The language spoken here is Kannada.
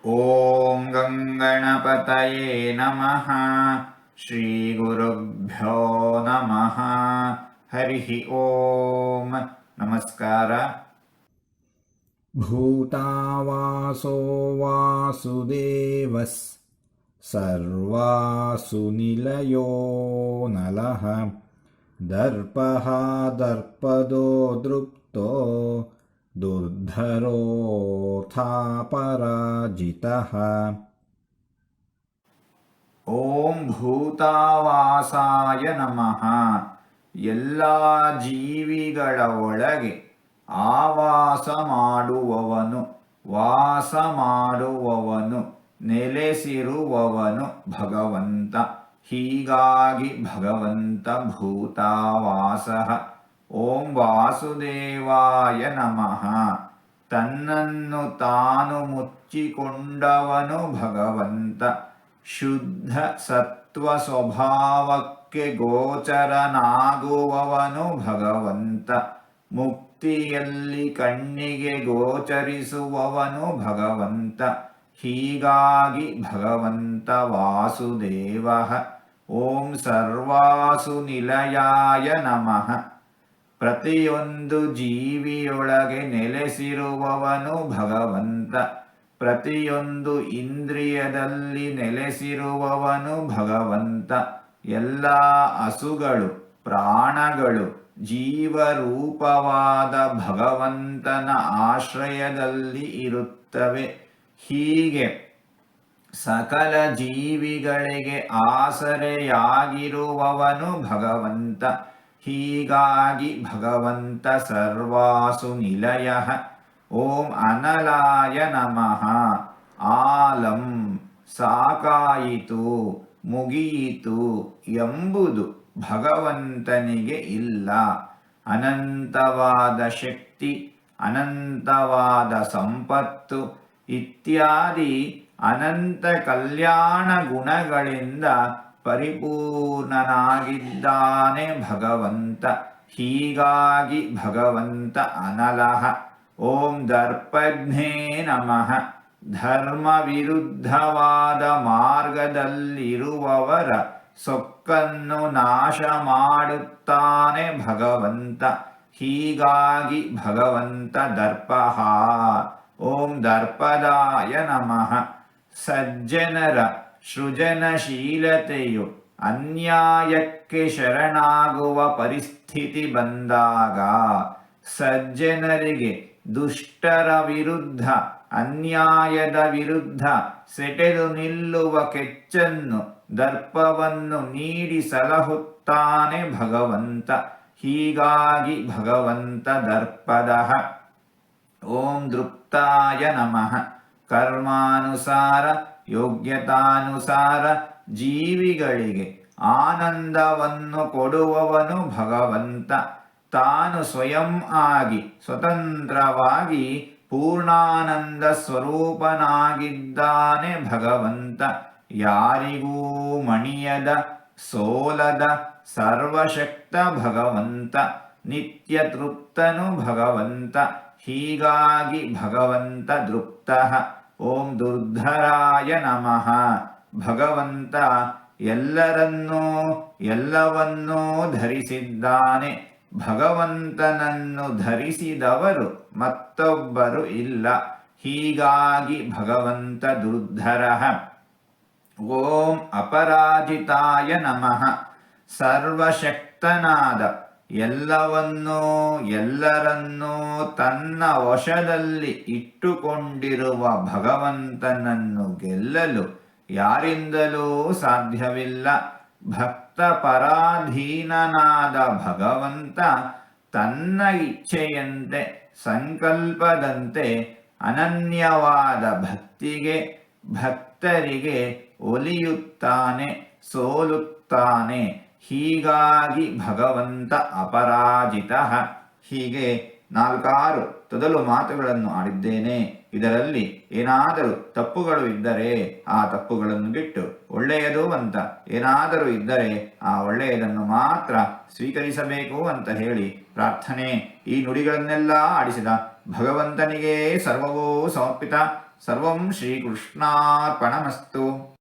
ಓಂ ಗಂಗಣಪತಯೇ ನಮಃ. ಶ್ರೀ ಗುರುಭ್ಯೋ ನಮಃ. ಹರಿ ಓಂ. ನಮಸ್ಕಾರ. ಭೂತಾವಾಸೋ ವಾಸುದೇವಸ್ ಸರ್ವಾಸು ನಿಲಯೋ ನಲಃ ದರ್ಪಃ ದರ್ಪದೋ ದೃಪ್ತೋ ದುರ್ಧರೋರ್ಥಾಪರಾಜಿತಃ. ಓಂ ಭೂತಾವಾಸಾಯ ನಮಃ. ಎಲ್ಲ ಜೀವಿಗಳ ಒಳಗೆ ಆವಾಸ ಮಾಡುವವನು, ವಾಸ ಮಾಡುವವನು, ನೆಲೆಸಿರುವವನು ಭಗವಂತ. ಹೀಗಾಗಿ ಭಗವಂತ ಭೂತಾವಾಸಃ. ಓಂ ವಾಸುದೇವಾಯ ನಮಃ. ತನ್ನನ್ನು ತಾನು ಮುಚ್ಚಿಕೊಂಡವನು ಭಗವಂತ. ಶುದ್ಧ ಸತ್ವ ಸ್ವಭಾವಕ್ಕೆ ಗೋಚರನಾಗುವವನು ಭಗವಂತ. ಮುಕ್ತಿಯಲ್ಲಿ ಕಣ್ಣಿಗೆ ಗೋಚರಿಸುವವನು ಭಗವಂತ. ಹೀಗಾಗಿ ಭಗವಂತ ವಾಸುದೇವಃ. ಓಂ ಸರ್ವಾಸು ನಿಲಯಾಯ ನಮಃ. ಪ್ರತಿಯೊಂದು ಜೀವಿಯೊಳಗೆ ನೆಲೆಸಿರುವವನು ಭಗವಂತ. ಪ್ರತಿಯೊಂದು ಇಂದ್ರಿಯದಲ್ಲಿ ನೆಲೆಸಿರುವವನು ಭಗವಂತ. ಎಲ್ಲ ಹಸುಗಳು, ಪ್ರಾಣಗಳು ಜೀವರೂಪವಾದ ಭಗವಂತನ ಆಶ್ರಯದಲ್ಲಿ ಇರುತ್ತವೆ. ಹೀಗೆ ಸಕಲ ಜೀವಿಗಳಿಗೆ ಆಸರೆಯಾಗಿರುವವನು ಭಗವಂತ. ಹೀಗಾಗಿ ಭಗವಂತ ಸರ್ವಾಸು ನಿಲಯಃ. ಓಂ ಅನಲಾಯ ನಮಃ. ಆಲಂ ಸಾಕಾಯಿತು, ಮುಗಿಯಿತು ಎಂಬುದು ಭಗವಂತನಿಗೆ ಇಲ್ಲ. ಅನಂತವಾದ ಶಕ್ತಿ, ಅನಂತವಾದ ಸಂಪತ್ತು ಇತ್ಯಾದಿ ಅನಂತ ಕಲ್ಯಾಣ ಗುಣಗಳಿಂದ ಪರಿಪೂರ್ಣನಾಗಿದ್ದಾನೆ ಭಗವಂತ. ಹೀಗಾಗಿ ಭಗವಂತ ಅನಲಃ. ಓಂ ದರ್ಪಘ್ನೇ ನಮಃ. ಧರ್ಮ ವಿರುದ್ಧವಾದ ಮಾರ್ಗದಲ್ಲಿರುವವರ ಸೊಕ್ಕನ್ನು ನಾಶ ಮಾಡುತ್ತಾನೆ ಭಗವಂತ. ಹೀಗಾಗಿ ಭಗವಂತ ದರ್ಪಃ. ಓಂ ದರ್ಪದಾಯ ನಮಃ. ಸಜ್ಜನರ ಸೃಜನಶೀಲತೆಯು ಅನ್ಯಾಯಕ್ಕೆ ಶರಣಾಗುವ ಪರಿಸ್ಥಿತಿ ಬಂದಾಗ, ಸಜ್ಜನರಿಗೆ ದುಷ್ಟರ ವಿರುದ್ಧ, ಅನ್ಯಾಯದ ವಿರುದ್ಧ ಸೆಟೆದು ನಿಲ್ಲುವ ಕೆಚ್ಚನ್ನು, ದರ್ಪವನ್ನು ನೀಡಿ ಸಲಹುತ್ತಾನೆ ಭಗವಂತ. ಹೀಗಾಗಿ ಭಗವಂತ ದರ್ಪದಃ. ಓಂ ದೃಪ್ತಾಯ ನಮಃ. ಕರ್ಮಾನುಸಾರ, ಯೋಗ್ಯತಾನುಸಾರ ಜೀವಿಗಳಿಗೆ ಆನಂದವನ್ನು ಕೊಡುವವನು ಭಗವಂತ. ತಾನು ಸ್ವಯಂ ಆಗಿ ಸ್ವತಂತ್ರವಾಗಿ ಪೂರ್ಣಾನಂದ ಸ್ವರೂಪನಾಗಿದ್ದಾನೆ ಭಗವಂತ. ಯಾರಿಗೂ ಮಣಿಯದ, ಸೋಲದ ಸರ್ವಶಕ್ತ ಭಗವಂತ. ನಿತ್ಯ ತೃಪ್ತನು ಭಗವಂತ. ಹೀಗಾಗಿ ಭಗವಂತ ದೃಪ್ತಃ. ಓಂ ದುರ್ಧರಾಯ ನಮಃ. ಭಗವಂತ ಎಲ್ಲರನ್ನೂ ಎಲ್ಲವನ್ನೂ ಧರಿಸಿದ್ದಾನೆ. ಭಗವಂತನನ್ನು ಧರಿಸಿದವರು ಮತ್ತೊಬ್ಬರು ಇಲ್ಲ. ಹೀಗಾಗಿ ಭಗವಂತ ದುರ್ಧರಃ. ಓಂ ಅಪರಾಜಿತಾಯ ನಮಃ. ಸರ್ವಶಕ್ತನಾದ, ಎಲ್ಲವನ್ನೂ ಎಲ್ಲರನ್ನೂ ತನ್ನ ವಶದಲ್ಲಿ ಇಟ್ಟುಕೊಂಡಿರುವ ಭಗವಂತನನ್ನು ಗೆಲ್ಲಲು ಯಾರಿಂದಲೂ ಸಾಧ್ಯವಿಲ್ಲ. ಭಕ್ತ ಪರಾಧೀನನಾದ ಭಗವಂತ ತನ್ನ ಇಚ್ಛೆಯಂತೆ, ಸಂಕಲ್ಪದಂತೆ ಅನನ್ಯವಾದ ಭಕ್ತಿಗೆ, ಭಕ್ತರಿಗೆ ಒಲಿಯುತ್ತಾನೆ, ಸೋಲುತ್ತಾನೆ. ಹೀಗಾಗಿ ಭಗವಂತ ಅಪರಾಜಿತಃ. ಹೀಗೆ 4 ತೊದಲು ಮಾತುಗಳನ್ನು ಆಡಿದ್ದೇನೆ. ಇದರಲ್ಲಿ ಏನಾದರೂ ತಪ್ಪುಗಳು ಇದ್ದರೆ ಆ ತಪ್ಪುಗಳನ್ನು ಬಿಟ್ಟು ಒಳ್ಳೆಯದು ಅಂತ ಏನಾದರೂ ಇದ್ದರೆ ಆ ಒಳ್ಳೆಯದನ್ನು ಮಾತ್ರ ಸ್ವೀಕರಿಸಬೇಕು ಅಂತ ಹೇಳಿ ಪ್ರಾರ್ಥನೆ. ಈ ನುಡಿಗಳನ್ನೆಲ್ಲ ಆಡಿಸಿದ ಭಗವಂತನಿಗೆ ಸರ್ವವೂ ಸಮರ್ಪಿತ. ಸರ್ವಂ ಶ್ರೀಕೃಷ್ಣಾರ್ಪಣಮಸ್ತು.